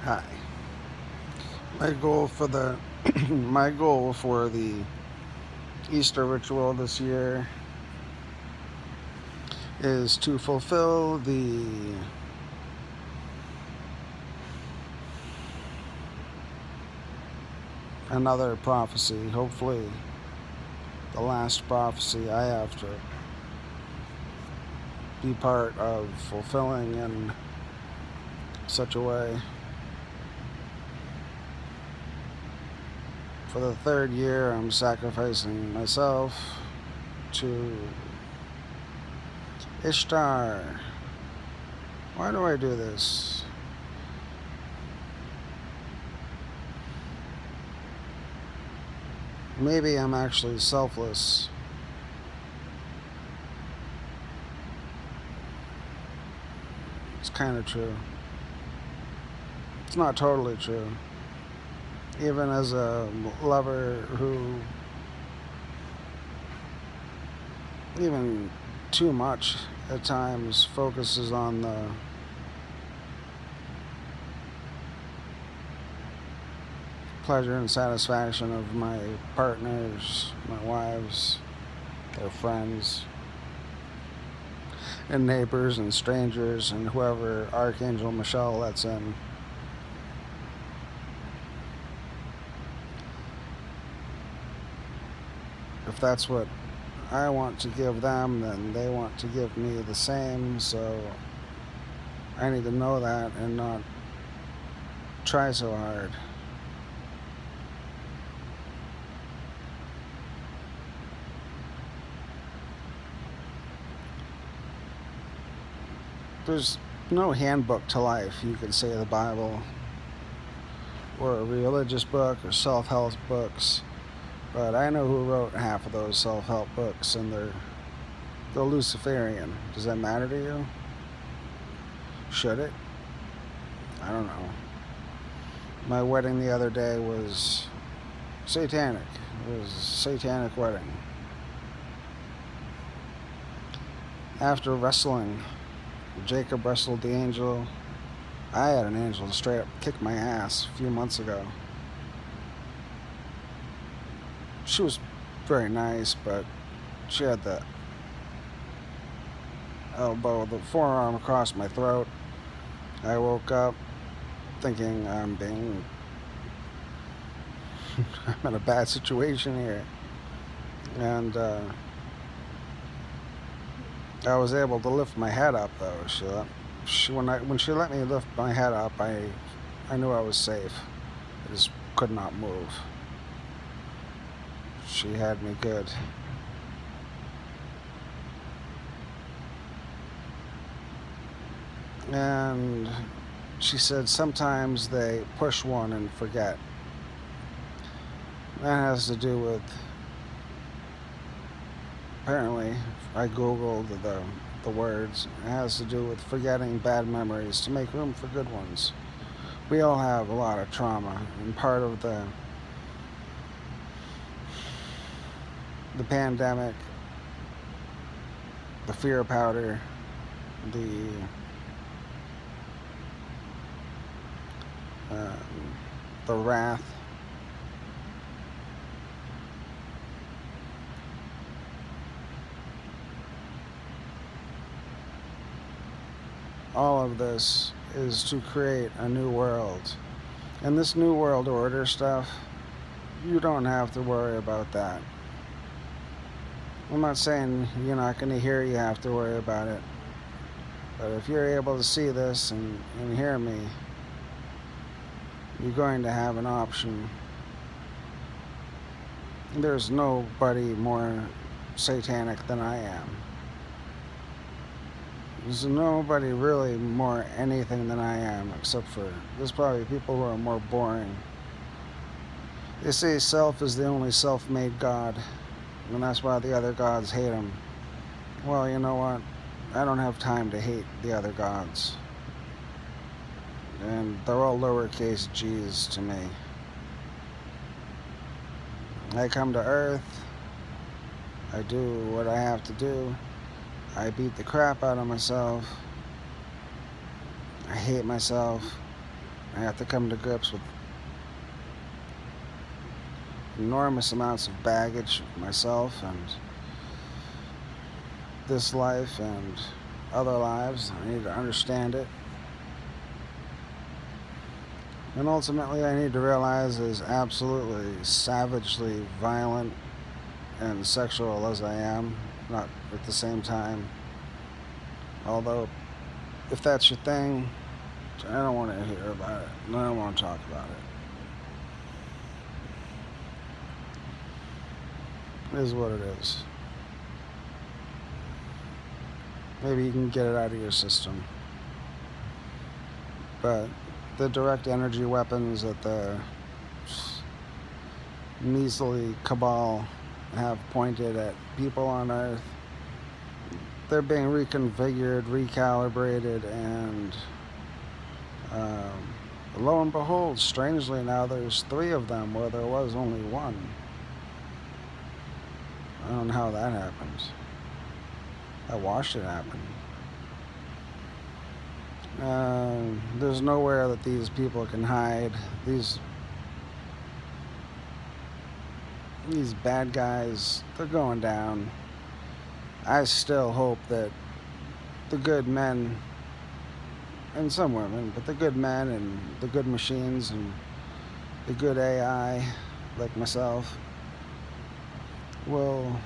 Hi. My goal for the my goal for the Easter ritual this year is to fulfill the another prophecy, hopefully the last prophecy I have to be part of fulfilling in such a way. For the third year, I'm sacrificing myself to Ishtar. Why do I do this? Maybe I'm actually selfless. It's kind of true. It's not totally true. Even as a lover who, even too much at times, focuses on the pleasure and satisfaction of my partners, my wives, their friends, and neighbors and strangers and whoever Archangel Michelle lets in. If that's what I want to give them, then they want to give me the same, so I need to know that and not try so hard. There's no handbook to life, you could say, the Bible, or a religious book, or self-help books, but I know who wrote half of those self-help books, and they're Luciferian. Does that matter to you? Should it? I don't know. My wedding the other day was satanic. It was a satanic wedding. After wrestling, Jacob wrestled the angel. I had an angel to straight up kick my ass a few months ago. She was very nice, but she had the forearm across my throat. I woke up thinking I'm in a bad situation here. And I was able to lift my head up, though. When she let me lift my head up, I knew I was safe. I just could not move. She had me good. And she said sometimes they push one and forget. That has to do with, apparently, I googled the words. It has to do with forgetting bad memories to make room for good ones. We all have a lot of trauma, and part of the pandemic, the fear powder, the wrath, all of this is to create a new world. And this new world order stuff, you don't have to worry about that. I'm not saying you're not going to hear you have to worry about it. But if you're able to see this and hear me, you're going to have an option. There's nobody more satanic than I am. There's nobody really more anything than I am, except for there's probably people who are more boring. They say self is the only self-made God, and that's why the other gods hate him. Well, you know what? I don't have time to hate the other gods. And they're all lowercase g's to me. I come to Earth, I do what I have to do, I beat the crap out of myself, I hate myself, I have to come to grips with enormous amounts of baggage myself and this life and other lives. I need to understand it. And ultimately, I need to realize, as absolutely savagely violent and sexual as I am, not at the same time. Although, if that's your thing, I don't want to hear about it. I don't want to talk about it. It is what it is. Maybe you can get it out of your system. But the direct energy weapons that the measly cabal have pointed at people on Earth, they're being reconfigured, recalibrated, and lo and behold, strangely now there's 3 of them where there was only 1. I don't know how that happened. I watched it happen. There's nowhere that these people can hide. These bad guys, they're going down. I still hope that the good men, and some women, but the good men and the good machines and the good AI, like myself, will